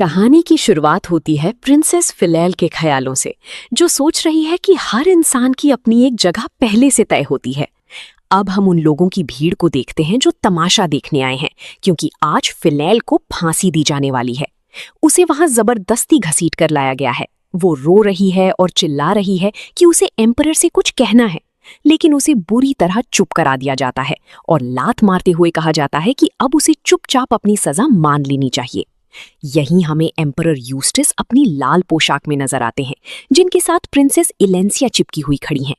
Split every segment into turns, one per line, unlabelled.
कहानी की शुरुआत होती है प्रिंसेस फिलेल के ख्यालों से, जो सोच रही है कि हर इंसान की अपनी एक जगह पहले से तय होती है। अब हम उन लोगों की भीड़ को देखते हैं जो तमाशा देखने आए हैं, क्योंकि आज फिलेल को फांसी दी जाने वाली है। उसे वहां जबरदस्ती घसीट कर लाया गया है। वो रो रही है और चिल्ला रही है कि उसे एम्परर से कुछ कहना है, लेकिन उसे बुरी तरह चुप करा दिया जाता है और लात मारते हुए कहा जाता है कि अब उसे चुपचाप अपनी सजा मान लेनी चाहिए। यहीं हमें एम्परर यूस्टिस अपनी लाल पोशाक में नजर आते हैं, जिनके साथ प्रिंसेस इलेंसिया चिपकी हुई खड़ी हैं।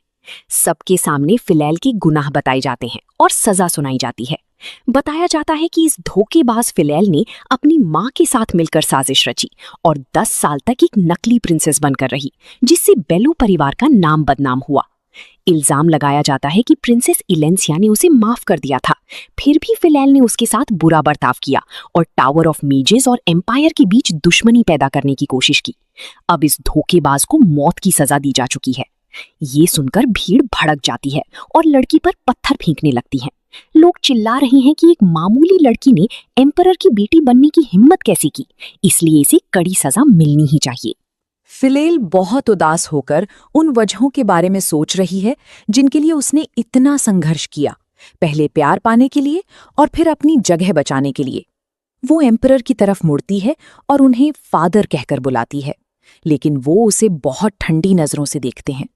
सबके सामने फिलेल के गुनाह बताए जाते हैं और सजा सुनाई जाती है। बताया जाता है कि इस धोखेबाज फिलेल ने अपनी मां के साथ मिलकर साजिश रची और 10 साल तक एक नकली प्रिंसेस बनकर रही, जिससे बेलू परिवार का नाम बदनाम हुआ। इल्जाम लगाया जाता है कि प्रिंसेस इलेंसिया ने उसे माफ कर दिया था, फिर भी फिलेल ने उसके साथ बुरा बर्ताव किया और टावर ऑफ मीजेस और एम्पायर के बीच दुश्मनी पैदा करने की कोशिश की। अब इस धोखेबाज को मौत की सजा दी जा चुकी है। ये सुनकर भीड़ भड़क जाती है और लड़की पर पत्थर फेंकने लगती है। लोग चिल्ला रहे हैं कि एक मामूली लड़की ने एम्परर की बेटी बनने की हिम्मत कैसे की, इसलिए इसे कड़ी सजा मिलनी ही चाहिए।
फिलेल बहुत उदास होकर उन वजहों के बारे में सोच रही है जिनके लिए उसने इतना संघर्ष किया, पहले प्यार पाने के लिए और फिर अपनी जगह बचाने के लिए। वो एम्परर की तरफ मुड़ती है और उन्हें फादर कहकर बुलाती है, लेकिन वो उसे बहुत ठंडी नजरों से देखते हैं।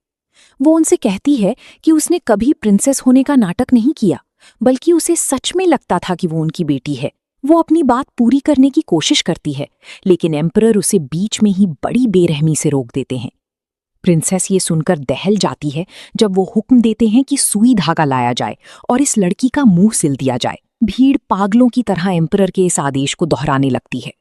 वो उनसे कहती है कि उसने कभी प्रिंसेस होने का नाटक नहीं किया, बल्कि उसे सच में लगता था कि वो उनकी बेटी है। वो अपनी बात पूरी करने की कोशिश करती है, लेकिन एम्परर उसे बीच में ही बड़ी बेरहमी से रोक देते हैं। प्रिंसेस ये सुनकर दहल जाती है जब वो हुक्म देते हैं कि सुई धागा लाया जाए और इस लड़की का मुंह सिल दिया जाए। भीड़ पागलों की तरह एम्परर के इस आदेश को दोहराने लगती है।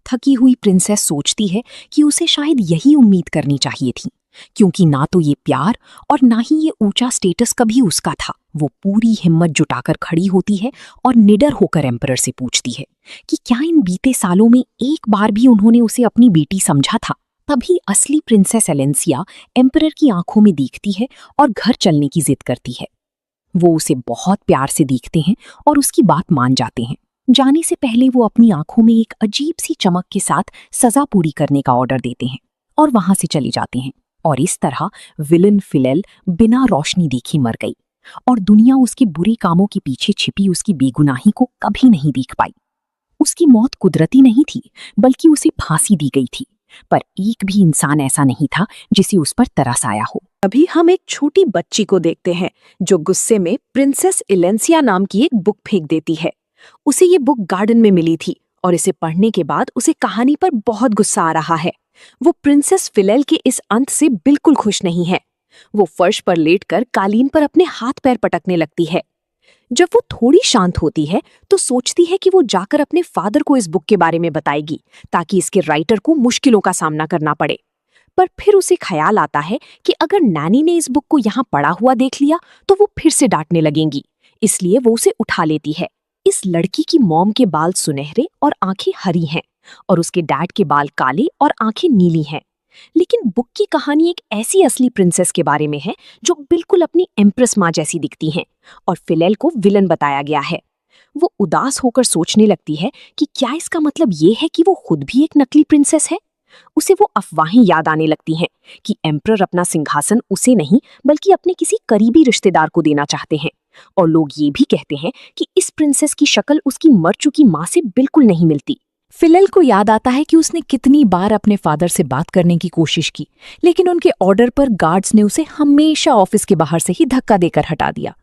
थकी हुई प्रिंसेस सोचती है कि उसे शायद यही उम्मीद करनी चाहिए थी, क्योंकि ना तो ये प्यार और ना ही ये ऊंचा स्टेटस कभी उसका था। वो पूरी हिम्मत जुटाकर खड़ी होती है और निडर होकर एम्परर से पूछती है कि क्या इन बीते सालों में एक बार भी उन्होंने उसे अपनी बेटी समझा था। तभी असली प्रिंसेस एलेंसिया एम्परर की आंखों में देखती है और घर चलने की जिद करती है। वो उसे बहुत प्यार से देखते हैं और उसकी बात मान जाते हैं। जाने से पहले वो अपनी आंखों में एक अजीब सी चमक के साथ सजा पूरी करने का ऑर्डर देते हैं और वहां से चले जाते हैं। और इस तरह विलन फिलेल बिना रोशनी देखे मर गई और दुनिया उसके बुरे कामों के पीछे छिपी उसकी बेगुनाही को कभी नहीं देख पाई। उसकी मौत कुदरती नहीं थी, बल्कि उसे फांसी दी गई थी। पर एक भी इंसान ऐसा नहीं था जिसे उस पर तरस आया हो।
अभी हम एक छोटी बच्ची को देखते हैं जो गुस्से में प्रिंसेस इलेंसिया नाम की एक बुक फेंक देती है। उसे ये बुक गार्डन में मिली थी और इसे पढ़ने के बाद उसे कहानी पर बहुत गुस्सा आ रहा है। वो प्रिंसेस फिलेल के इस अंत से बिल्कुल खुश नहीं है। वो फर्श पर लेटकर कालीन पर अपने हाथ पैर पटकने लगती है। जब वो थोड़ी शांत होती है तो सोचती है कि वो जाकर अपने फादर को इस बुक के बारे में बताएगी, ताकि इसके राइटर को मुश्किलों का सामना करना पड़े। पर फिर उसे ख्याल आता है कि अगर नैनी ने इस बुक को यहाँ पढ़ा हुआ देख लिया तो वो फिर से डांटने लगेंगी, इसलिए वो उसे उठा लेती है। इस लड़की की मॉम के बाल सुनहरे और आंखें हरी हैं और उसके डैड के बाल काले और आंखें नीली हैं। लेकिन बुक की कहानी एक ऐसी असली प्रिंसेस के बारे में है जो बिल्कुल अपनी एम्प्रेस माँ जैसी दिखती हैं, और फिलेल को विलन बताया गया है। वो उदास होकर सोचने लगती है कि क्या इसका मतलब ये है कि वो खुद भी एक नकली प्रिंसेस है। उसे वो अफवाहें याद आने लगती हैं कि एम्परर अपना सिंहासन उसे नहीं बल्कि अपने किसी करीबी रिश्तेदार को देना चाहते हैं, और लोग ये भी कहते हैं कि इस प्रिंसेस की शक्ल उसकी मर चुकी माँ से बिल्कुल नहीं मिलती।
फिलेल को याद आता है कि उसने कितनी बार अपने फादर से बात करने की कोशिश की, लेकिन उनके ऑर्डर पर गार्ड्स ने उसे हमेशा ऑफिस के बाहर से ही धक्का देकर हटा दिया।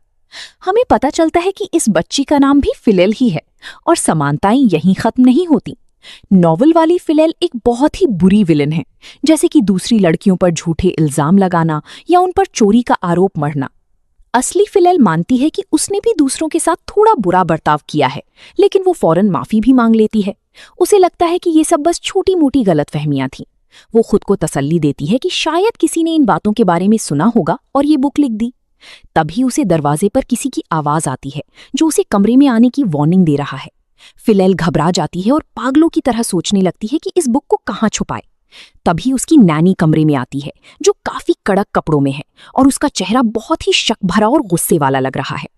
हमें पता चलता है कि इस बच्ची का नाम भी फिलेल ही है और समानताएं यहीं खत्म नहीं होती। नॉवल वाली फिलेल एक बहुत ही बुरी विलन है, जैसे कि दूसरी लड़कियों पर झूठे इल्जाम लगाना या उन पर चोरी का आरोप मढ़ना। असली फिलेल मानती है कि उसने भी दूसरों के साथ थोड़ा बुरा बर्ताव किया है, लेकिन वो फौरन माफी भी मांग लेती है। उसे लगता है कि ये सब बस छोटी मोटी गलतफहमियां थीं। वो खुद को तसल्ली देती है कि शायद किसी ने इन बातों के बारे में सुना होगा और ये बुक लिख दी। तभी उसे दरवाजे पर किसी की आवाज आती है जो उसे कमरे में आने की वार्निंग दे रहा है। फिलेल घबरा जाती है और पागलों की तरह सोचने लगती है कि इस बुक को कहाँ छुपाए। तभी उसकी नैनी कमरे में आती है, जो काफी कड़क कपड़ों में है और उसका चेहरा बहुत ही शक भरा और गुस्से वाला लग रहा है।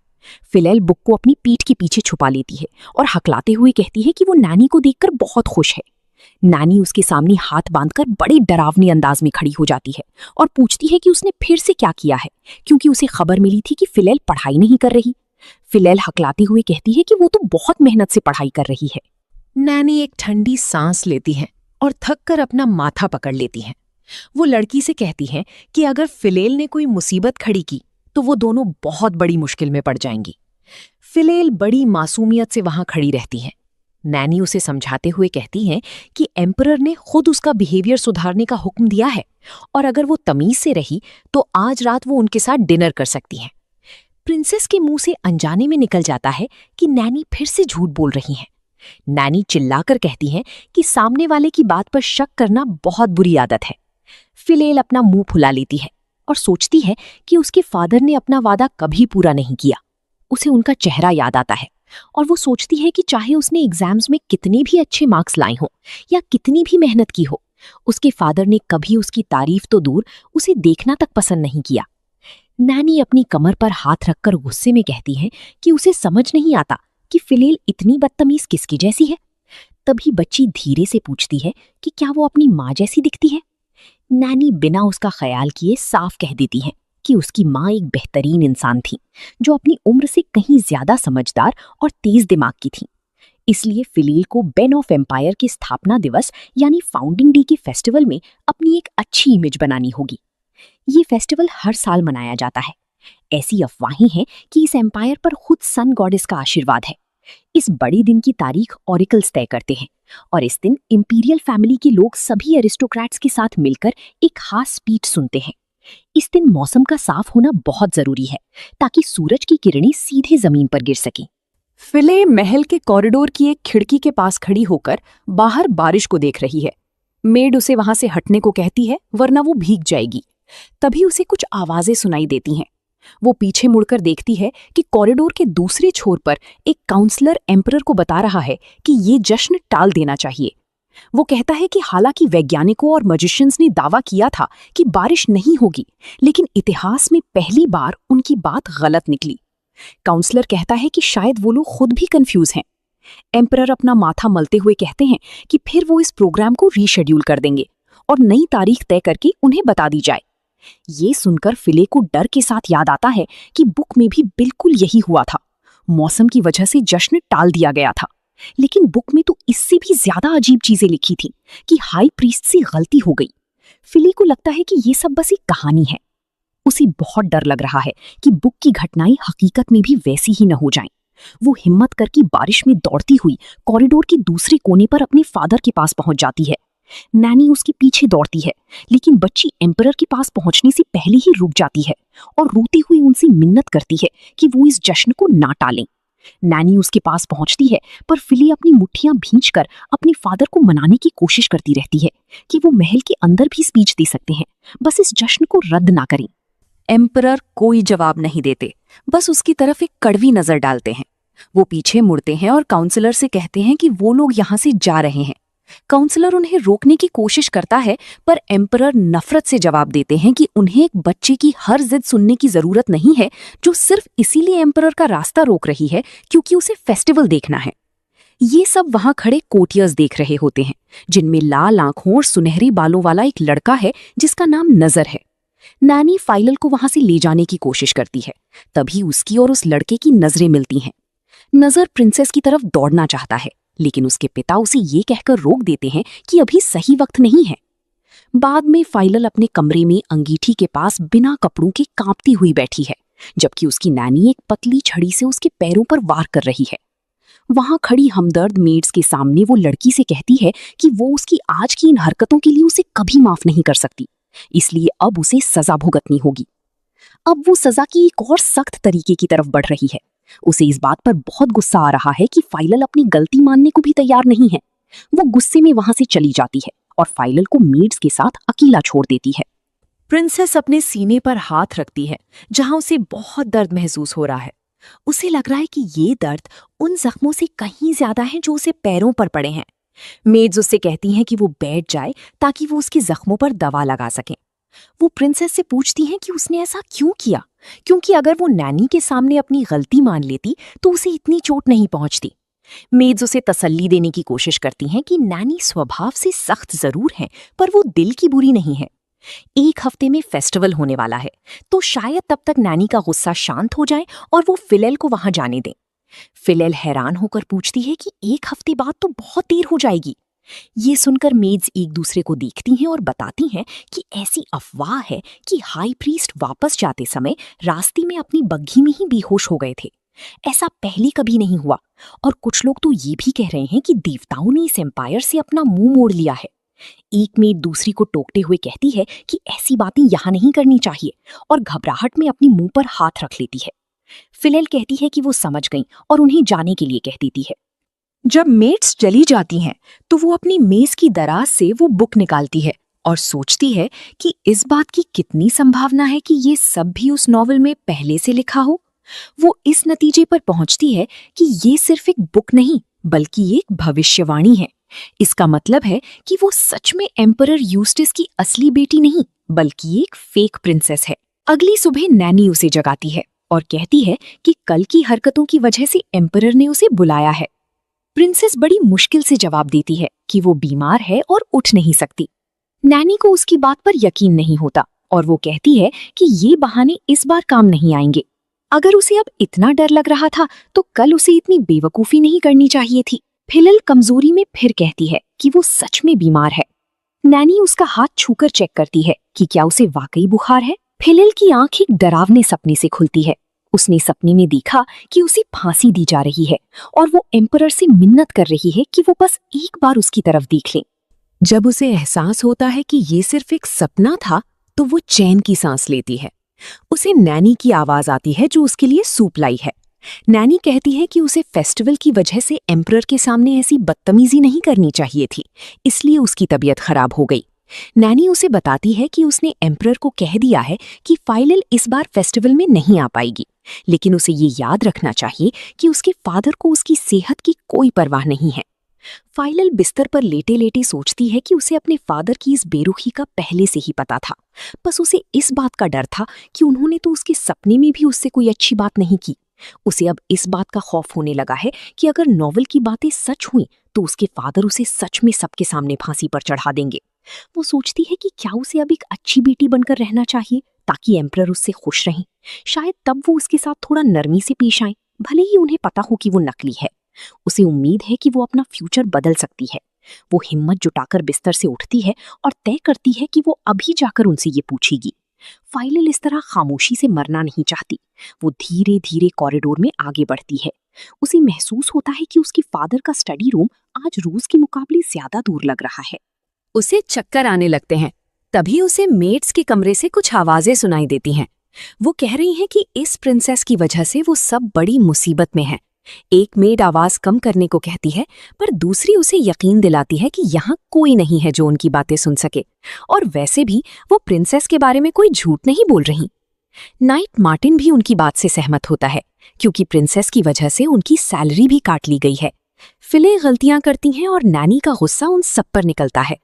फिलेल बुक को अपनी पीठ के पीछे छुपा लेती है और हकलाते हुए कहती है कि वो नैनी को देखकर बहुत खुश है।
नानी उसके सामने हाथ बांधकर बड़े डरावने अंदाज में खड़ी हो जाती है और पूछती है कि उसने फिर से क्या किया है, क्योंकि उसे खबर मिली थी कि फिलेल पढ़ाई नहीं कर रही। फिलेल हकलाते हुए कहती है कि वो तो बहुत मेहनत से पढ़ाई कर रही है।
नैनी एक ठंडी सांस लेती है और थक कर अपना माथा पकड़ लेती है। वो लड़की से कहती है कि अगर फिलेल ने कोई मुसीबत खड़ी की तो वो दोनों बहुत बड़ी मुश्किल में पड़ जाएंगी। फिलेल बड़ी मासूमियत से वहां खड़ी रहती है। नैनी उसे समझाते हुए कहती है कि एम्परर ने खुद उसका बिहेवियर सुधारने का हुक्म दिया है और अगर वो तमीज से रही तो आज रात वो उनके साथ डिनर कर सकती है। प्रिंसेस के मुंह से अनजाने में निकल जाता है कि नैनी फिर से झूठ बोल रही है। नैनी चिल्लाकर कहती है कि सामने वाले की बात पर शक करना बहुत बुरी आदत है। फिलेल अपना मुंह फुला लेती है और सोचती है कि उसके फादर ने अपना वादा कभी पूरा नहीं किया। उसे उनका चेहरा याद आता है और वो सोचती है कि चाहे उसने एग्जाम्स में कितने भी अच्छे मार्क्स लाए हों या कितनी भी मेहनत की हो, उसके फादर ने कभी उसकी तारीफ तो दूर उसे देखना तक पसंद नहीं किया। नैनी अपनी कमर पर हाथ रखकर गुस्से में कहती है कि उसे समझ नहीं आता कि फिलेल इतनी बदतमीज किसकी जैसी है। तभी बच्ची धीरे से पूछती है कि क्या वो अपनी माँ जैसी दिखती है। नैनी बिना उसका ख्याल किए साफ कह देती है कि उसकी माँ एक बेहतरीन इंसान थी जो अपनी उम्र से कहीं ज्यादा समझदार और तेज दिमाग की थी। इसलिए फिलेल को बेन ऑफ एम्पायर के स्थापना दिवस यानी फाउंडिंग डे के फेस्टिवल में अपनी एक अच्छी इमेज बनानी होगी। ये फेस्टिवल हर साल मनाया जाता है। ऐसी अफवाहें हैं कि इस एम्पायर पर खुद सन गॉडेस का आशीर्वाद है। इस बड़े दिन की तारीख ऑरिकल्स तय करते हैं और इस दिन इंपीरियल फैमिली के लोग सभी एरिस्टोक्रेट्स के साथ मिलकर एक खास स्पीच सुनते हैं। इस दिन मौसम का साफ होना बहुत जरूरी है ताकि सूरज की किरणें सीधे जमीन पर गिर सकें। फिले महल के कॉरिडोर की एक खिड़की के पास खड़ी होकर बाहर बारिश को देख रही है। मेड उसे वहां से हटने को कहती है वरना वो भीग जाएगी। तभी उसे कुछ आवाजें सुनाई देती हैं। वो पीछे मुड़कर देखती है कि कॉरिडोर के दूसरे छोर पर एक काउंसलर एम्परर को बता रहा है कि ये जश्न टाल देना चाहिए। वो कहता है कि हालांकि वैज्ञानिकों और मजिशियंस ने दावा किया था कि बारिश नहीं होगी, लेकिन इतिहास में पहली बार उनकी बात गलत निकली। काउंसलर कहता है कि शायद वो लोग खुद भी कंफ्यूज हैं। एम्परर अपना माथा मलते हुए कहते हैं कि फिर वो इस प्रोग्राम को रीशेड्यूल कर देंगे और नई तारीख तय करके उन्हें बता दी जाए। ये सुनकर फिले को डर के साथ याद आता है कि बुक में भी बिल्कुल यही हुआ था। मौसम की वजह से जश्न टाल दिया गया था, लेकिन बुक में तो इससे भी ज्यादा अजीब चीजें लिखी थी कि हाई प्रीस्ट से गलती हो गई। फिले को लगता है कि ये सब बस एक कहानी है। उसे बहुत डर लग रहा है कि बुक की घटनाएं हकीकत में भी वैसी ही न हो जाएं। वो हिम्मत करके बारिश में दौड़ती हुई कॉरिडोर के दूसरे कोने पर अपने फादर के पास पहुंच जाती है। नैनी उसके पीछे दौड़ती है, लेकिन बच्ची एम्परर के पास पहुंचने से पहले ही रुक जाती है और रोती हुई उनसे मिन्नत करती है कि वो इस जश्न को ना टालें। नैनी उसके पास पहुंचती है, पर फिली अपनी मुट्ठियां भींचकर अपने फादर को मनाने की कोशिश करती रहती है कि वो महल के अंदर भी स्पीच दे सकते हैं, बस इस जश्न को रद्द ना करें। एम्परर कोई जवाब नहीं देते, बस उसकी तरफ एक कड़वी नजर डालते हैं। वो पीछे मुड़ते हैं और काउंसलर से कहते हैं कि वो लोग यहाँ से जा रहे हैं। काउंसलर उन्हें रोकने की कोशिश करता है, पर एम्परर नफरत से जवाब देते हैं कि उन्हें एक बच्चे की हर जिद सुनने की जरूरत नहीं है, जो सिर्फ इसीलिए एम्परर का रास्ता रोक रही है क्योंकि उसे फेस्टिवल देखना है। ये सब वहां खड़े कोर्टियर्स देख रहे होते हैं, जिनमें लाल आंखों और सुनहरी बालों वाला एक लड़का है जिसका नाम नजर है। नैनी फाइलल को वहां से ले जाने की कोशिश करती है, तभी उसकी और उस लड़के की नजरें मिलती हैं। नजर प्रिंसेस की तरफ दौड़ना चाहता है, लेकिन उसके पिता उसे ये कहकर रोक देते हैं कि अभी सही वक्त नहीं है। बाद में फाइलल अपने कमरे में अंगीठी के पास बिना कपड़ों के कांपती हुई बैठी है, जबकि उसकी नैनी एक पतली छड़ी से उसके पैरों पर वार कर रही है। वहां खड़ी हमदर्द मेड्स के सामने वो लड़की से कहती है कि वो उसकी आज की इन हरकतों के लिए उसे कभी माफ नहीं कर सकती, इसलिए अब उसे सजा भुगतनी होगी। अब वो सजा की एक और सख्त तरीके की तरफ बढ़ रही है। उसे इस बात पर बहुत गुस्सा आ रहा है कि फाइलल अपनी गलती मानने को भी तैयार नहीं है। वो गुस्से में वहां से चली जाती है और फाइलल को मेड्स के साथ अकेला छोड़ देती है। प्रिंसेस अपने सीने पर हाथ रखती है, जहां उसे बहुत दर्द महसूस हो रहा है। उसे लग रहा है कि ये दर्द उन जख्मों से कहीं ज्यादा है जो उसे पैरों पर पड़े हैं। मेड्स उससे कहती हैं कि वो बैठ जाए ताकि वो उसके जख्मों पर दवा लगा सकें। वो प्रिंसेस से पूछती हैं कि उसने ऐसा क्यों किया, क्योंकि अगर वो नैनी के सामने अपनी गलती मान लेती तो उसे इतनी चोट नहीं पहुंचती।
मेड्स उसे तसल्ली देने की कोशिश करती हैं कि नैनी स्वभाव से सख्त जरूर है, पर वो दिल की बुरी नहीं है। एक हफ्ते में फेस्टिवल होने वाला है, तो शायद तब तक नैनी का गुस्सा शांत हो जाए और वो फिलेल को वहां जाने दें। फिलेल हैरान होकर पूछती है कि एक हफ्ते बाद तो बहुत देर हो जाएगी। ये सुनकर मेड्स एक दूसरे को देखती हैं और बताती हैं कि ऐसी अफवाह है कि हाई प्रीस्ट वापस जाते समय रास्ते में अपनी बग्घी में ही बेहोश हो गए थे। ऐसा पहले कभी नहीं हुआ, और कुछ लोग तो ये भी कह रहे हैं कि देवताओं ने इस एम्पायर से अपना मुंह मोड़ लिया है। एक मेड दूसरी को टोकते हुए कहती है कि ऐसी बातें यहां नहीं करनी चाहिए, और घबराहट में अपनी मुंह पर हाथ रख लेती है। फिलेल कहती है कि वो समझ गई और उन्हें जाने के लिए कह देती है।
जब मेड्स चली जाती हैं तो वो अपनी मेज की दराज से वो बुक निकालती है और सोचती है कि इस बात की कितनी संभावना है कि ये सब भी उस नॉवेल में पहले से लिखा हो। वो इस नतीजे पर पहुंचती है कि ये सिर्फ एक बुक नहीं बल्कि एक भविष्यवाणी है। इसका मतलब है कि वो सच में एम्परर यूस्टिस की असली बेटी नहीं बल्कि एक फेक प्रिंसेस है। अगली सुबह नैनी उसे जगाती है और कहती है कि कल की हरकतों की वजह से एम्परर ने उसे बुलाया है। प्रिंसेस बड़ी मुश्किल से जवाब देती है कि वो बीमार है और उठ नहीं सकती। नैनी को उसकी बात पर यकीन नहीं होता और वो कहती है कि ये बहाने इस बार काम नहीं आएंगे। अगर उसे अब इतना डर लग रहा था तो कल उसे इतनी बेवकूफी नहीं करनी चाहिए थी। फिलल कमजोरी में फिर कहती है कि वो सच में बीमार है। नैनी उसका हाथ छूकर चेक करती है कि क्या उसे वाकई बुखार है। फिलल की आंख एक डरावने सपने से खुलती है। उसने सपने में देखा कि उसे फांसी दी जा रही है और वो एम्परर से मिन्नत कर रही है कि वो बस एक बार उसकी तरफ देख ले। जब उसे एहसास होता है कि ये सिर्फ एक सपना था तो वो चैन की सांस लेती है। उसे नैनी की आवाज आती है जो उसके लिए सूप लाई है। नैनी कहती है कि उसे फेस्टिवल की वजह से एम्परर के सामने ऐसी बदतमीजी नहीं करनी चाहिए थी, इसलिए उसकी तबीयत खराब हो गई। नैनी उसे बताती है कि उसने एम्परर को कह दिया है कि फाइनल इस बार फेस्टिवल में नहीं आ पाएगी, लेकिन उसे ये याद रखना चाहिए कि उसके फादर को उसकी सेहत की कोई परवाह नहीं है। फाइनल बिस्तर पर लेटे लेटे सोचती है कि उसे अपने फादर की इस बेरुखी का पहले से ही पता था, बस उसे इस बात का डर था कि उन्होंने तो उसके सपने में भी उससे कोई अच्छी बात नहीं की। उसे अब इस बात का खौफ होने लगा है कि अगर नॉवल की बातें सच हुई तो उसके फादर उसे सच में सबके सामने फांसी पर चढ़ा देंगे। वो सोचती है कि क्या उसे अब एक अच्छी बेटी बनकर रहना चाहिए ताकि एम्परर उससे खुश रहें। शायद तब वो उसके साथ थोड़ा नरमी से पेश आए, भले ही उन्हें पता हो कि वो नकली है। उसे उम्मीद है कि वो अपना फ्यूचर बदल सकती है। वो हिम्मत जुटाकर बिस्तर से उठती है और तय करती है कि वो अभी जाकर उनसे ये पूछेगी। फाइनल इस तरह खामोशी से मरना नहीं चाहती। वो धीरे धीरे कॉरिडोर में आगे बढ़ती है। उसे महसूस होता है कि उसके फादर का स्टडी रूम आज रोज के मुकाबले ज्यादा दूर लग रहा है। उसे चक्कर आने लगते हैं। तभी उसे मेड्स के कमरे से कुछ आवाजें सुनाई देती हैं। वो कह रही हैं कि इस प्रिंसेस की वजह से वो सब बड़ी मुसीबत में है। एक मेड आवाज कम करने को कहती है, पर दूसरी उसे यकीन दिलाती है कि यहाँ कोई नहीं है जो उनकी बातें सुन सके, और वैसे भी वो प्रिंसेस के बारे में कोई झूठ नहीं बोल रही। नाइट मार्टिन भी उनकी बात से सहमत होता है, क्योंकि प्रिंसेस की वजह से उनकी सैलरी भी काट ली गई है। फिले गलतियां करती हैं और नैनी का गुस्सा उन सब पर निकलता है।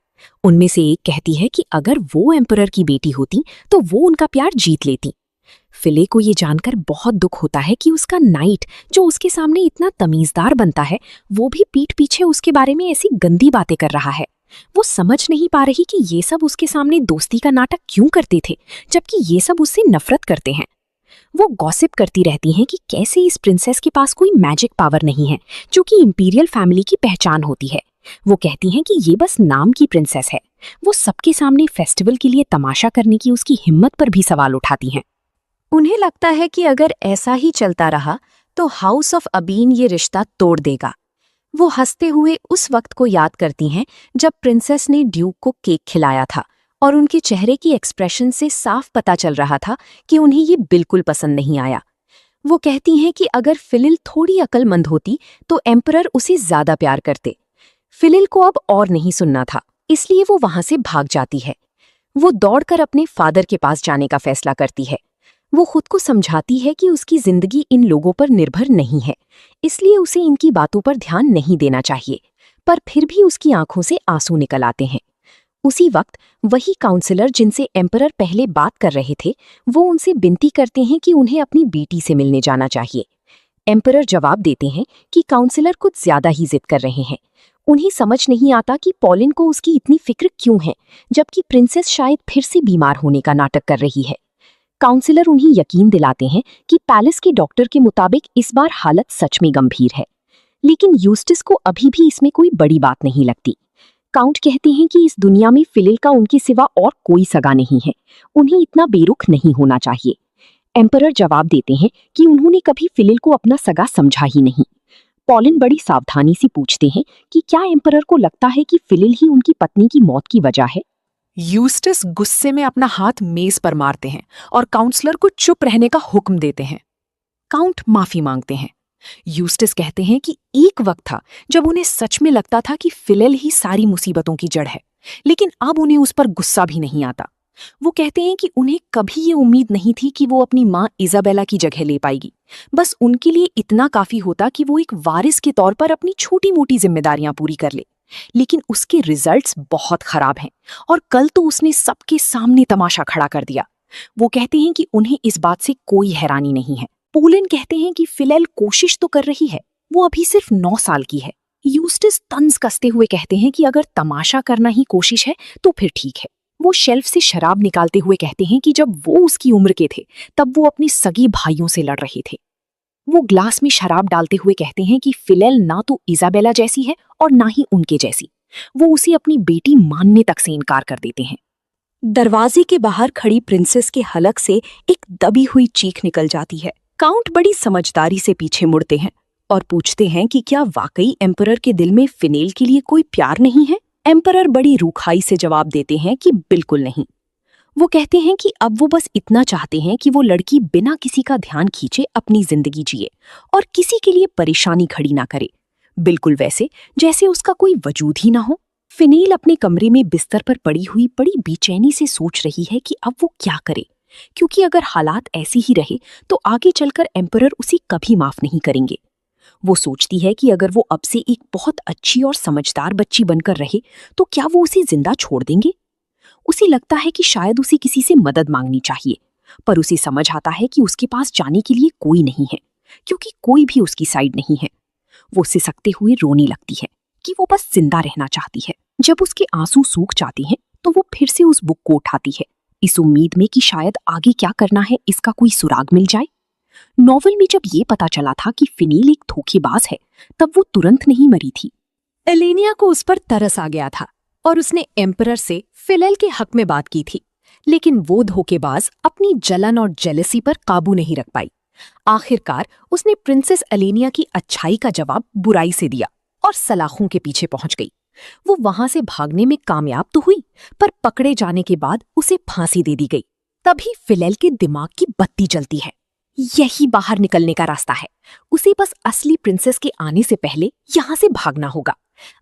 उनमें से एक कहती है कि अगर वो एम्परर की बेटी होती तो वो उनका प्यार जीत लेती। फिले को ये जानकर बहुत दुख होता है कि उसका नाइट, जो उसके सामने इतना तमीजदार बनता है, वो भी पीठ पीछे उसके बारे में ऐसी गंदी बातें कर रहा है। वो समझ नहीं पा रही कि ये सब उसके सामने दोस्ती का नाटक क्यों करते थे, जबकि ये सब उससे नफरत करते हैं। वो गॉसिप करती रहती हैं कि कैसे इस प्रिंसेस के पास कोई मैजिक पावर नहीं है, जो कि इंपीरियल फैमिली की पहचान होती है। वो कहती हैं कि ये बस नाम की प्रिंसेस है। वो सबके सामने फेस्टिवल के लिए तमाशा करने की उसकी हिम्मत पर भी सवाल उठाती हैं। उन्हें लगता है कि अगर ऐसा ही चलता रहा तो हाउस ऑफ अबीन ये रिश्ता तोड़ देगा। वो हंसते हुए उस वक्त को याद करती हैं जब प्रिंसेस ने ड्यूक को केक खिलाया था, और उनके चेहरे की एक्सप्रेशन से साफ पता चल रहा था कि उन्हें ये बिल्कुल पसंद नहीं आया। वो कहती हैं कि अगर फिलिल थोड़ी अक्लमंद होती तो एम्परर उसे ज्यादा प्यार करते। फिलिल को अब और नहीं सुनना था, इसलिए वो वहां से भाग जाती है। वो दौड़कर अपने फादर के पास जाने का फैसला करती है। वो खुद को समझाती है कि उसकी जिंदगी इन लोगों पर निर्भर नहीं है, इसलिए उसे इनकी बातों पर ध्यान नहीं देना चाहिए, पर फिर भी उसकी आंखों से आंसू निकल आते हैं। उसी वक्त वही काउंसलर जिनसे एम्परर पहले बात कर रहे थे, वो उनसे विनती करते हैं कि उन्हें अपनी बेटी से मिलने जाना चाहिए।
एम्परर जवाब देते हैं कि काउंसलर कुछ ज्यादा ही जिद कर रहे हैं। उन्हें समझ नहीं आता कि पॉलिन को उसकी इतनी फिक्र क्यों है, जबकि प्रिंसेस शायद फिर से बीमार होने का नाटक कर रही है। काउंसलर उन्हें यकीन दिलाते हैं कि पैलेस के डॉक्टर के मुताबिक इस बार हालत सच में गंभीर है, लेकिन यूस्टिस को अभी भी इसमें कोई बड़ी बात नहीं लगती। काउंट कहते हैं कि इस दुनिया में फिलिल का उनके सिवा और कोई सगा नहीं है, उन्हें इतना बेरुख नहीं होना चाहिए। एम्परर जवाब देते हैं कि उन्होंने कभी फिलिल को अपना सगा समझा ही नहीं। पॉलिन बड़ी सावधानी से पूछते हैं कि क्या एम्परर को लगता है कि फिलिल ही उनकी पत्नी की मौत की वजह है।
यूस्टिस गुस्से में अपना हाथ मेज पर मारते हैं और काउंसलर को चुप रहने का हुक्म देते हैं। काउंट माफी मांगते हैं। यूस्टिस कहते हैं कि एक वक्त था जब उन्हें सच में लगता था कि फिलिल ही सारी मुसीबतों की जड़ है, लेकिन अब उन्हें उस पर गुस्सा भी नहीं आता। वो कहते हैं कि उन्हें कभी ये उम्मीद नहीं थी कि वो अपनी माँ इजाबेला की जगह ले पाएगी। बस उनके लिए इतना काफी होता कि वो एक वारिस के तौर पर अपनी छोटी मोटी जिम्मेदारियां पूरी कर ले। लेकिन उसके रिजल्ट्स बहुत खराब हैं और कल तो उसने सबके सामने तमाशा खड़ा कर दिया। वो कहते हैं कि उन्हें इस बात से कोई हैरानी नहीं है। पोलिन कहते हैं कि फिलिल कोशिश तो कर रही है, वो अभी सिर्फ 9 साल की है। यूस्टिस तंज कसते हुए कहते हैं कि अगर तमाशा करना ही कोशिश है तो फिर ठीक है। वो शेल्फ से शराब निकालते हुए कहते हैं कि जब वो उसकी उम्र के थे तब वो अपने सगी भाइयों से लड़ रहे थे। वो ग्लास में शराब डालते हुए कहते हैं कि फिलिल ना तो इजाबेला जैसी है और ना ही उनके जैसी। वो उसे अपनी बेटी मानने तक से इनकार कर देते हैं। दरवाजे के बाहर खड़ी प्रिंसेस के हलक से एक दबी हुई चीख निकल जाती है। काउंट बड़ी समझदारी से पीछे मुड़ते हैं और पूछते हैं कि क्या वाकई एम्परर के दिल में फिनेल के लिए कोई प्यार नहीं है। एम्परर बड़ी रूखाई से जवाब देते हैं कि बिल्कुल नहीं। वो कहते हैं कि अब वो बस इतना चाहते हैं कि वो लड़की बिना किसी का ध्यान खींचे अपनी जिंदगी जिए और किसी के लिए परेशानी खड़ी ना करे, बिल्कुल वैसे जैसे उसका कोई वजूद ही ना हो। फिनेल अपने कमरे में बिस्तर पर पड़ी हुई बड़ी बेचैनी से सोच रही है कि अब वो क्या करे, क्योंकि अगर हालात ऐसे ही रहे तो आगे चलकर एम्परर उसे कभी माफ नहीं करेंगे। वो सोचती है कि अगर वो अब से एक बहुत अच्छी और समझदार बच्ची बनकर रहे तो क्या वो उसे जिंदा छोड़ देंगे। उसे लगता है कि शायद उसे किसी से मदद मांगनी चाहिए, पर उसे समझ आता है कि उसके पास जाने के लिए कोई नहीं है, क्योंकि कोई भी उसकी साइड नहीं है। वो सिसकते हुए रोने लगती है कि वो बस जिंदा रहना चाहती है। जब उसके आंसू सूख जाते हैं तो वो फिर से उस बुक को उठाती है, इस उम्मीद में कि शायद आगे क्या करना है इसका कोई सुराग मिल जाए। नॉवल में जब ये पता चला था कि फिनेल एक धोखेबाज है, तब वो तुरंत नहीं मरी थी। एलेनिया को उस पर तरस आ गया था और उसने एम्परर से फिलिल के हक में बात की थी, लेकिन वो धोखेबाज अपनी जलन और जेलसी पर काबू नहीं रख पाई। आखिरकार उसने प्रिंसेस एलेनिया की अच्छाई का जवाब बुराई से दिया और सलाखों के पीछे पहुंच गई। वो वहां से भागने में कामयाब तो हुई, पर पकड़े जाने के बाद उसे फांसी दे दी गई। तभी फिलिल के दिमाग की बत्ती जलती है। यही बाहर निकलने का रास्ता है। उसे बस असली प्रिंसेस के आने से पहले यहाँ से भागना होगा।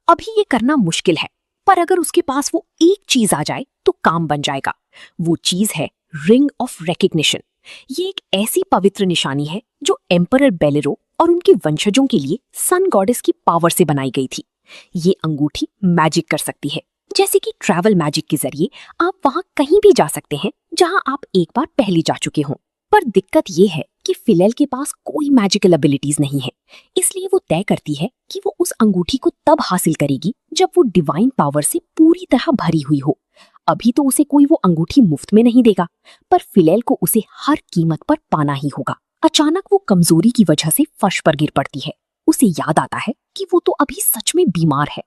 अभी ये करना मुश्किल है, पर अगर उसके पास वो एक चीज आ जाए तो काम बन जाएगा। वो चीज है रिंग ऑफ रिकग्निशन। ये एक ऐसी पवित्र निशानी है जो एम्परर बेलेरो और उनके वंशजों के लिए सन गॉडेस की पावर से बनाई गई थी। ये अंगूठी मैजिक कर सकती है, जैसे कि ट्रैवल मैजिक के जरिए आप वहां कहीं भी जा सकते हैं जहां आप एक बार पहले जा चुके हों। पर दिक्कत ये है कि फिलिल के पास कोई मैजिकल एबिलिटीज नहीं है, इसलिए वो तय करती है कि वो उस अंगूठी को तब हासिल करेगी जब वो डिवाइन पावर से पूरी तरह भरी हुई हो। अभी तो उसे कोई वो अंगूठी मुफ्त में नहीं देगा, पर फिलिल को उसे हर कीमत पर पाना ही होगा। अचानक वो कमजोरी की वजह से फर्श पर गिर पड़ती है। उसे याद आता है कि वो तो अभी सच में बीमार है,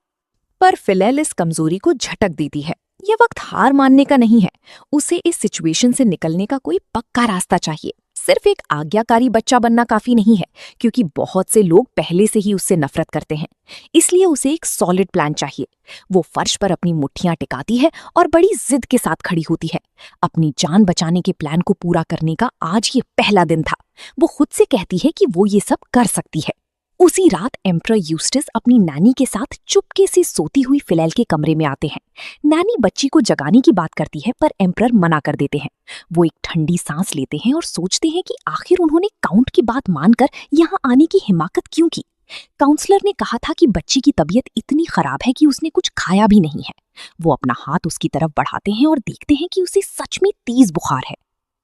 पर फिलिल इस कमजोरी को झटक देती है। ये वक्त हार मानने का नहीं है, उसे इस सिचुएशन से निकलने का कोई पक्का रास्ता चाहिए। सिर्फ एक आज्ञाकारी बच्चा बनना काफी नहीं है, क्योंकि बहुत से लोग पहले से ही उससे नफरत करते हैं। इसलिए उसे एक सॉलिड प्लान चाहिए। वो फर्श पर अपनी मुट्ठियां टिकाती है और बड़ी जिद के साथ खड़ी होती है। अपनी जान बचाने के प्लान को पूरा करने का आज ये पहला दिन था। वो खुद से कहती है कि वो ये सब कर सकती है। उसी रात एम्परर यूस्टिस अपनी नैनी के साथ चुपके से सोती हुई फिलिल के कमरे में आते हैं। नैनी बच्ची को जगाने की बात करती है, पर एम्परर मना कर देते हैं। वो एक ठंडी सांस लेते हैं और सोचते हैं कि आखिर उन्होंने काउंट की बात मानकर यहाँ आने की हिम्मत क्यों की। काउंसलर ने कहा था कि बच्ची की तबीयत इतनी खराब है कि उसने कुछ खाया भी नहीं है। वो अपना हाथ उसकी तरफ बढ़ाते हैं और देखते हैं कि उसे सच में तेज बुखार है।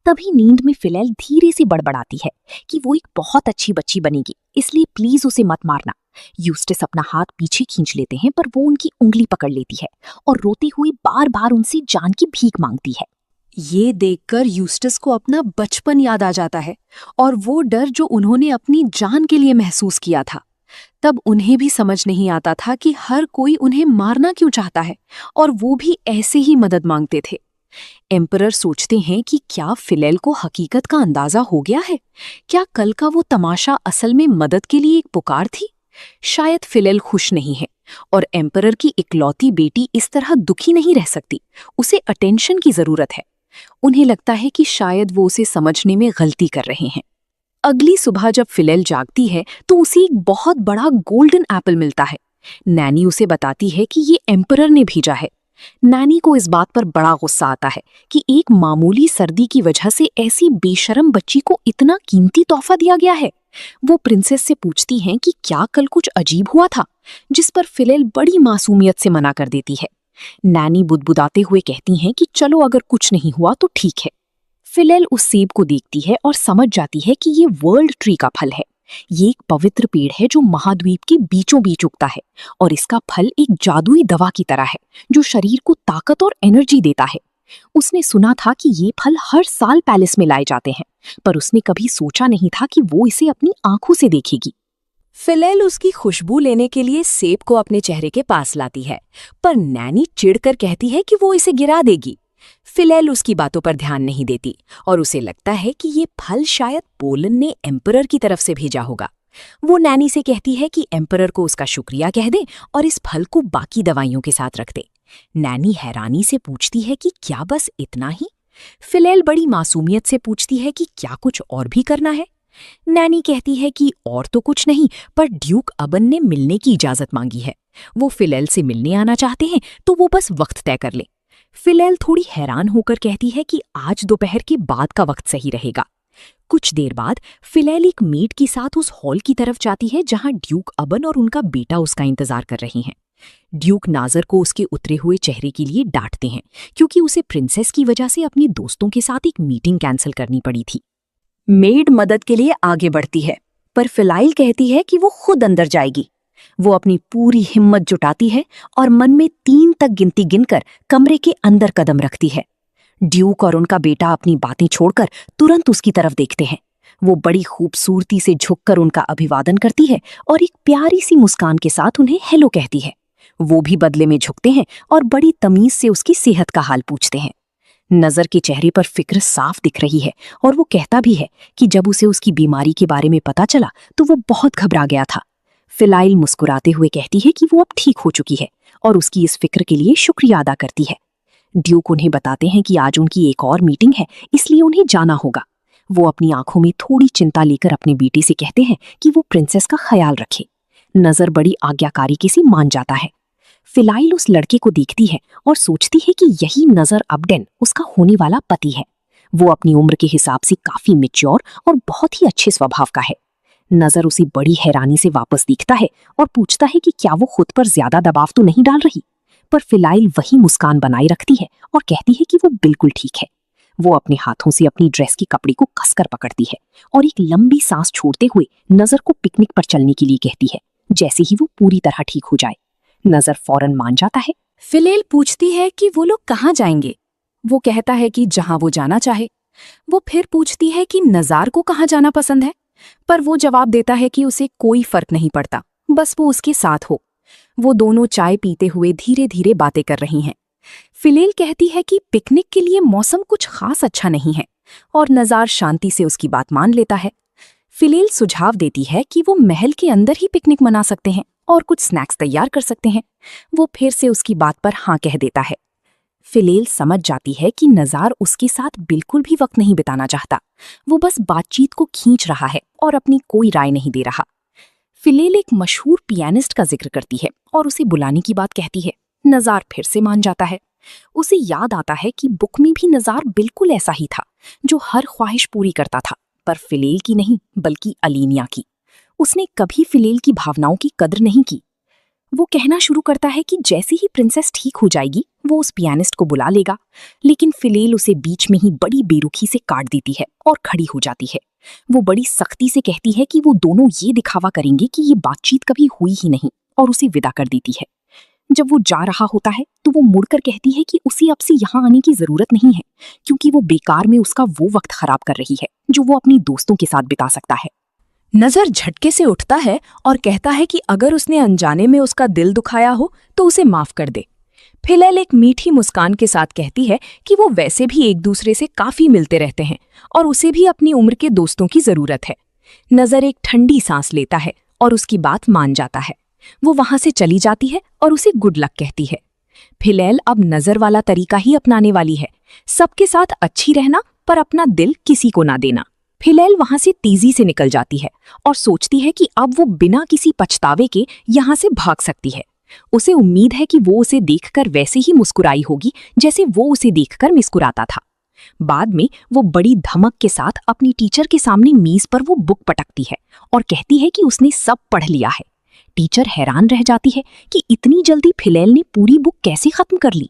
तभी नींद में फिलिल धीरे से बड़बड़ाती है कि वो एक बहुत अच्छी बच्ची बनेगी
इसलिए प्लीज उसे मत मारना। यूस्टस अपना हाथ पीछे खींच लेते हैं पर वो उनकी उंगली पकड़ लेती है और रोती हुई बार बार उनसे जान की भीख मांगती है।
ये देखकर यूस्टस को अपना बचपन याद आ जाता है और वो डर जो उन्होंने अपनी जान के लिए महसूस किया था। तब उन्हें भी समझ नहीं आता था कि हर कोई उन्हें मारना क्यों चाहता है, और वो भी ऐसे ही मदद मांगते थे। एम्परर सोचते हैं कि क्या फिलेल को हकीकत का अंदाजा हो गया है? क्या कल का वो तमाशा असल में मदद के लिए एक पुकार थी? शायद फिलेल खुश नहीं है और एम्परर की इकलौती बेटी इस तरह दुखी नहीं रह सकती। उसे अटेंशन की जरूरत है। उन्हें लगता है कि शायद वो उसे समझने में गलती कर रहे हैं। अगली सुबह जब फिलेल जागती है तो उसे एक बहुत बड़ा गोल्डन एप्पल मिलता है। नैनी उसे बताती है कि ये एम्परर ने भेजा है। नैनी को इस बात पर बड़ा गुस्सा आता है कि एक मामूली सर्दी की वजह से ऐसी बेशरम बच्ची को इतना कीमती तोहफा दिया गया है। वो प्रिंसेस से पूछती हैं कि क्या कल कुछ अजीब हुआ था, जिस पर फिलेल बड़ी मासूमियत से मना कर देती है। नैनी बुदबुदाते हुए कहती हैं कि चलो अगर कुछ नहीं हुआ तो ठीक है। फिलेल उस सेब को देखती है और समझ जाती है कि ये वर्ल्ड ट्री का फल है। ये एक पवित्र पेड़ है जो महाद्वीप के बीचों बीच उगता है और इसका फल एक जादुई दवा की तरह है जो शरीर को ताकत और एनर्जी देता है। उसने सुना था कि ये फल हर साल पैलेस में लाए जाते हैं, पर उसने कभी सोचा नहीं था कि वो इसे अपनी आंखों से देखेगी।
फिलेल उसकी खुशबू लेने के लिए सेब को अपने चेहरे के पास लाती है, पर नैनी चिढ़कर कहती है कि वो इसे गिरा देगी। फिलेल उसकी बातों पर ध्यान नहीं देती और उसे लगता है कि ये फल शायद पोलन ने एम्परर की तरफ से भेजा होगा। वो नैनी से कहती है कि एम्परर को उसका शुक्रिया कह दे और इस फल को बाकी दवाइयों के साथ रख दे। नैनी हैरानी से पूछती है कि क्या बस इतना ही? फिलेल बड़ी मासूमियत से पूछती है कि क्या कुछ और भी करना है? नैनी कहती है कि और तो कुछ नहीं, पर ड्यूक अबन ने मिलने की इजाजत मांगी है। वो फिलेल से मिलने आना चाहते हैं तो वो बस वक्त तय कर ले। फिलेल थोड़ी हैरान होकर कहती है कि आज दोपहर के बाद का वक्त सही रहेगा। कुछ देर बाद फिलेल एक मेड के साथ उस हॉल की तरफ जाती है जहां ड्यूक अबन और उनका बेटा उसका इंतजार कर रही हैं। ड्यूक नाजर को उसके उतरे हुए चेहरे के लिए डांटते हैं क्योंकि उसे प्रिंसेस की वजह से अपने दोस्तों के साथ एक मीटिंग कैंसिल करनी पड़ी थी। मेड मदद के लिए आगे बढ़ती है, पर फिलाइल कहती है कि वो खुद अंदर जाएगी। वो अपनी पूरी हिम्मत जुटाती है और मन में 3 तक गिनती गिनकर कमरे के अंदर कदम रखती है। ड्यूक और उनका बेटा अपनी बातें छोड़कर तुरंत उसकी तरफ देखते हैं। वो बड़ी खूबसूरती से झुककर उनका अभिवादन करती है और एक प्यारी सी मुस्कान के साथ उन्हें हेलो कहती है। वो भी बदले में झुकते हैं और बड़ी तमीज से उसकी सेहत का हाल पूछते हैं। नजर के चेहरे पर फिक्र साफ दिख रही है और वो कहता भी है कि जब उसे उसकी बीमारी के बारे में पता चला तो वो बहुत घबरा गया था। फिलाइल मुस्कुराते हुए कहती है कि वो अब ठीक हो चुकी है और उसकी इस फिक्र के लिए शुक्रिया अदा करती है। ड्यूक उन्हें बताते हैं कि आज उनकी एक और मीटिंग है, इसलिए उन्हें जाना होगा। वो अपनी आंखों में थोड़ी चिंता लेकर अपने बेटे से कहते हैं कि वो प्रिंसेस का ख्याल रखे। नजर बड़ी आज्ञाकारी से मान जाता है। फिलाइल उस लड़के को देखती है और सोचती है कि यही नजर अबडेन उसका होने वाला पति है। वो अपनी उम्र के हिसाब से काफी मैच्योर और बहुत ही अच्छे स्वभाव का है। नजर उसे बड़ी हैरानी से वापस देखता है और पूछता है कि क्या वो खुद पर ज्यादा दबाव तो नहीं डाल रही, पर फिलाइल वही मुस्कान बनाए रखती है और कहती है कि वो बिल्कुल ठीक है। वो अपने हाथों से अपनी ड्रेस की कपड़े को कसकर पकड़ती है और एक लंबी सांस छोड़ते हुए नजर को पिकनिक पर चलने के लिए कहती है, जैसे ही वो पूरी तरह ठीक हो जाए। नजर फौरन मान जाता है।
फिलेल पूछती है कि वो लोग कहाँ जाएंगे। वो कहता है कि जहां वो जाना चाहे। वो फिर पूछती है कि नजार को कहाँ जाना पसंद है, पर वो जवाब देता है कि उसे कोई फर्क नहीं पड़ता, बस वो उसके साथ हो। वो दोनों चाय पीते हुए धीरे धीरे बातें कर रही हैं। फिलेल कहती है कि पिकनिक के लिए मौसम कुछ खास अच्छा नहीं है और नजार शांति से उसकी बात मान लेता है। फिलेल सुझाव देती है कि वो महल के अंदर ही पिकनिक मना सकते हैं और कुछ स्नैक्स तैयार कर सकते हैं। वो फिर से उसकी बात पर हाँ कह देता है। फिलेल समझ जाती है कि नजार उसके साथ बिल्कुल भी वक्त नहीं बिताना चाहता। वो बस बातचीत को खींच रहा है और अपनी कोई राय नहीं दे रहा। फिलेल एक मशहूर पियानिस्ट का जिक्र करती है और उसे बुलाने की बात कहती है। नजार फिर से मान जाता है। उसे याद आता है कि बुक में भी नजार बिल्कुल ऐसा ही था, जो हर ख्वाहिश पूरी करता था, पर फिलेल की नहीं बल्कि अलीनिया की। उसने कभी फिलेल की भावनाओं की कद्र नहीं की। वो कहना शुरू करता है कि जैसे ही प्रिंसेस ठीक हो जाएगी वो उस पियानिस्ट को बुला लेगा, लेकिन फिलेल उसे बीच में ही बड़ी बेरुखी से काट देती है और खड़ी हो जाती है।
वो बड़ी सख्ती से कहती है कि वो दोनों ये दिखावा करेंगे कि ये बातचीत कभी हुई ही नहीं, और उसे विदा कर देती है। जब वो जा रहा होता है तो वो मुड़कर कहती है कि उसे अब से यहाँ आने की जरूरत नहीं है, क्योंकि वो बेकार में उसका वो वक्त खराब कर रही है जो वो अपनी दोस्तों के साथ बिता सकता है।
नजर झटके से उठता है और कहता है कि अगर उसने अनजाने में उसका दिल दुखाया हो तो उसे माफ कर दे। फिलहाल एक मीठी मुस्कान के साथ कहती है कि वो वैसे भी एक दूसरे से काफी मिलते रहते हैं और उसे भी अपनी उम्र के दोस्तों की जरूरत है। नजर एक ठंडी सांस लेता है और उसकी बात मान जाता है। वो वहां से चली जाती है और उसे गुड लक कहती है। फिलहाल अब नजर वाला तरीका ही अपनाने वाली है, सबके साथ अच्छी रहना पर अपना दिल किसी को ना देना। फिलहाल वहां से तेजी से निकल जाती है और सोचती है कि अब वो बिना किसी पछतावे के यहाँ से भाग सकती है। उसे उम्मीद है कि वो उसे देखकर वैसे ही मुस्कुराई होगी जैसे वो उसे देखकर मुस्कुराता था। बाद में वो बड़ी धमक के साथ अपनी टीचर के सामने मेज पर वो बुक पटकती है और कहती है कि उसने सब पढ़ लिया है। टीचर हैरान रह जाती है कि इतनी जल्दी फिलैल ने पूरी बुक कैसे खत्म कर ली।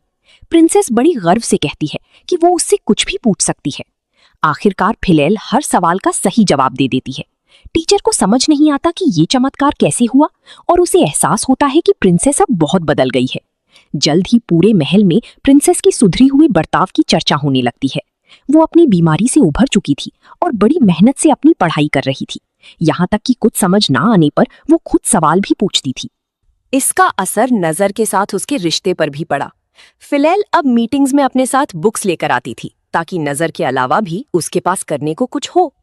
प्रिंसेस बड़ी गर्व से कहती है कि वो उससे कुछ भी पूछ सकती है। आखिरकार फिलैल हर सवाल का सही जवाब दे देती है। टीचर को समझ नहीं आता कि ये चमत्कार कैसे हुआ और उसे एहसास होता है कि प्रिंसेस अब बहुत बदल गई है। जल्द ही पूरे महल में प्रिंसेस की सुधरी हुई बर्ताव की चर्चा होने लगती है। वो अपनी बीमारी से उभर चुकी थी और बड़ी मेहनत से अपनी पढ़ाई कर रही थी, यहाँ तक कि कुछ समझ ना आने पर वो खुद सवाल भी पूछती थी। इसका असर नजर के साथ उसके रिश्ते पर भी पड़ा। फिलैल अब मीटिंग्स में अपने साथ बुक्स लेकर आती थी ताकि नजर के अलावा भी उसके पास करने को कुछ हो,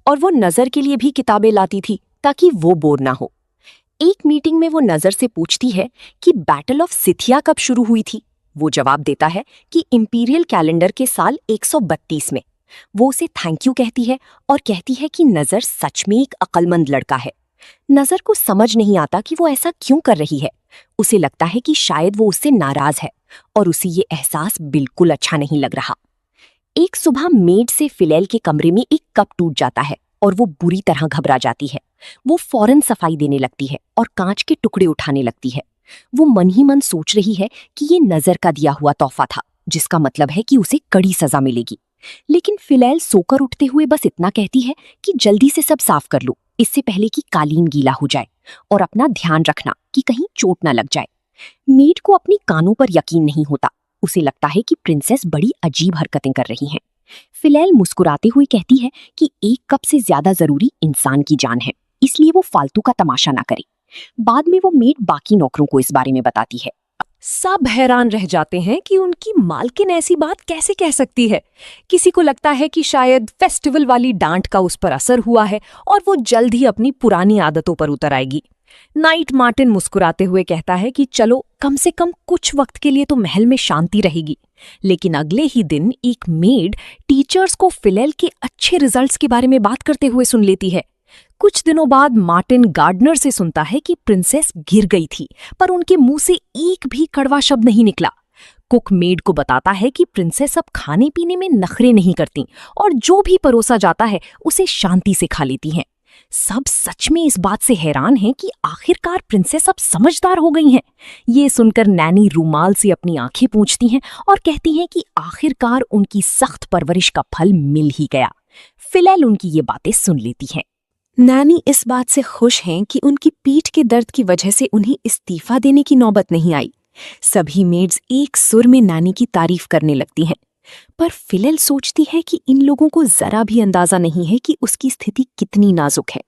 और वो नजर के लिए भी किताबें लाती थी ताकि वो बोर ना हो। एक मीटिंग में वो नजर से पूछती है कि बैटल ऑफ सिथिया कब शुरू हुई थी। वो जवाब देता है कि इंपीरियल कैलेंडर के साल 132 में। वो उसे थैंक यू कहती है और कहती है कि नजर सच में एक अक्लमंद लड़का है। नजर को समझ नहीं आता कि वो ऐसा क्यों कर रही है। उसे लगता है कि शायद वो उससे नाराज है और उसे ये एहसास बिल्कुल अच्छा नहीं लग रहा। एक सुबह मेड से फिलैल के कमरे में एक कप टूट जाता है और वो बुरी तरह घबरा जाती है। वो फौरन सफाई देने लगती है और कांच के टुकड़े उठाने लगती है। वो मन ही मन सोच रही है कि ये नजर का दिया हुआ तोहफा था, जिसका मतलब है कि उसे कड़ी सजा मिलेगी। लेकिन फिलैल सोकर उठते हुए बस इतना कहती है कि जल्दी से सब साफ कर लो, इससे पहले कि कालीन गीला हो जाए, और अपना ध्यान रखना कि कहीं चोट न लग जाए। मेड को अपनी कानों पर यकीन नहीं होता। उसे लगता है कि प्रिंसेस बड़ी अजीब हरकतें कर रही हैं। फिलैल मुस्कुराते हुए कहती है कि एक कप से ज्यादा जरूरी इंसान की जान है, इसलिए वो फालतू का तमाशा ना करे। बाद में वो मेड बाकी नौकरों को इस बारे में बताती है।
सब हैरान रह जाते हैं कि उनकी मालकिन ऐसी बात कैसे कह सकती है। किसी को लगता है कि शायद फेस्टिवल वाली डांट का उस पर असर हुआ है और वो जल्द ही अपनी पुरानी आदतों पर उतर आएगी। नाइट मार्टिन मुस्कुराते हुए कहता है कि चलो कम से कम कुछ वक्त के लिए तो महल में शांति रहेगी। लेकिन अगले ही दिन एक मेड टीचर्स को फिलैल के अच्छे रिजल्ट्स के बारे में बात करते हुए सुन लेती है। कुछ दिनों बाद मार्टिन गार्डनर से सुनता है कि प्रिंसेस गिर गई थी, पर उनके मुंह से एक भी कड़वा शब्द नहीं निकला। कुक मेड को बताता है कि प्रिंसेस अब खाने पीने में नखरे नहीं करती और जो भी परोसा जाता है उसे शांति से खा लेती हैं। सब सच में इस बात से हैरान हैं कि आखिरकार प्रिंसेस अब समझदार हो गई हैं। ये सुनकर नैनी रूमाल से अपनी आंखें पोंछती हैं और कहती हैं कि आखिरकार उनकी सख्त परवरिश का फल मिल ही गया। फिलैल उनकी ये बातें सुन लेती हैं।
नैनी इस बात से खुश हैं कि उनकी पीठ के दर्द की वजह से उन्हें इस्तीफा देने की नौबत नहीं आई। सभी मेड्स एक सुर में नैनी की तारीफ करने लगती हैं, पर फिलैल सोचती है कि इन लोगों को जरा भी अंदाजा नहीं है कि उसकी स्थिति कितनी नाजुक है।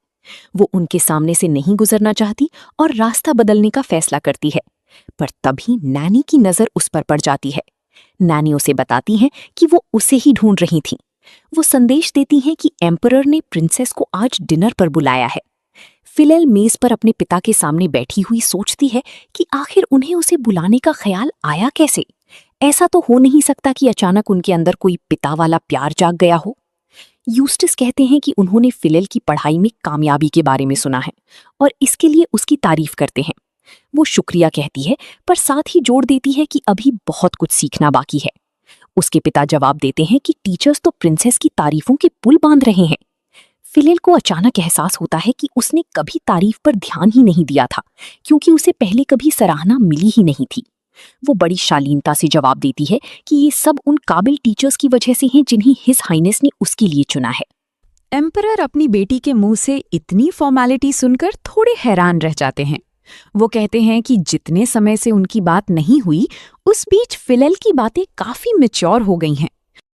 वो उनके सामने से नहीं गुजरना चाहती और रास्ता बदलने का फैसला करती है, पर तभी नैनी की नजर उस पर पड़ जाती है। नैनी उसे बताती हैं कि वो उसे ही ढूंढ रही थीं। वो संदेश देती हैं कि एम्परर ने प्रिंसेस को आज डिनर पर बुलाया है। फिलैल मेज पर अपने पिता के सामने बैठी हुई सोचती है कि आखिर उन्हें उसे बुलाने का ख्याल आया कैसे। ऐसा तो हो नहीं सकता कि अचानक उनके अंदर कोई पिता वाला प्यार जाग गया हो। यूस्टस कहते हैं कि उन्होंने फिलैल की पढ़ाई में कामयाबी के बारे में सुना है और इसके लिए उसकी तारीफ करते हैं। वो शुक्रिया कहती है, पर साथ ही जोड़ देती है कि अभी बहुत कुछ सीखना बाकी है। उसके पिता जवाब देते हैं कि टीचर्स तो प्रिंसेस की तारीफों के पुल बांध रहे हैं। फिलैल को अचानक एहसास होता है कि उसने कभी तारीफ पर ध्यान ही नहीं दिया था, क्योंकि उसे पहले कभी सराहना मिली ही नहीं थी। वो बड़ी शालीनता से जवाब देती है कि ये सब उन काबिल टीचर्स की वजह से हैं जिन्हें हिज हाइनेस ने उसके लिए चुना है। एम्परर अपनी बेटी के मुंह से इतनी फॉर्मेलिटी सुनकर थोड़े हैरान रह जाते हैं। वो कहते हैं कि जितने समय से उनकी बात नहीं हुई, उस बीच फिलेल की बातें काफी मैच्योर हो गई हैं।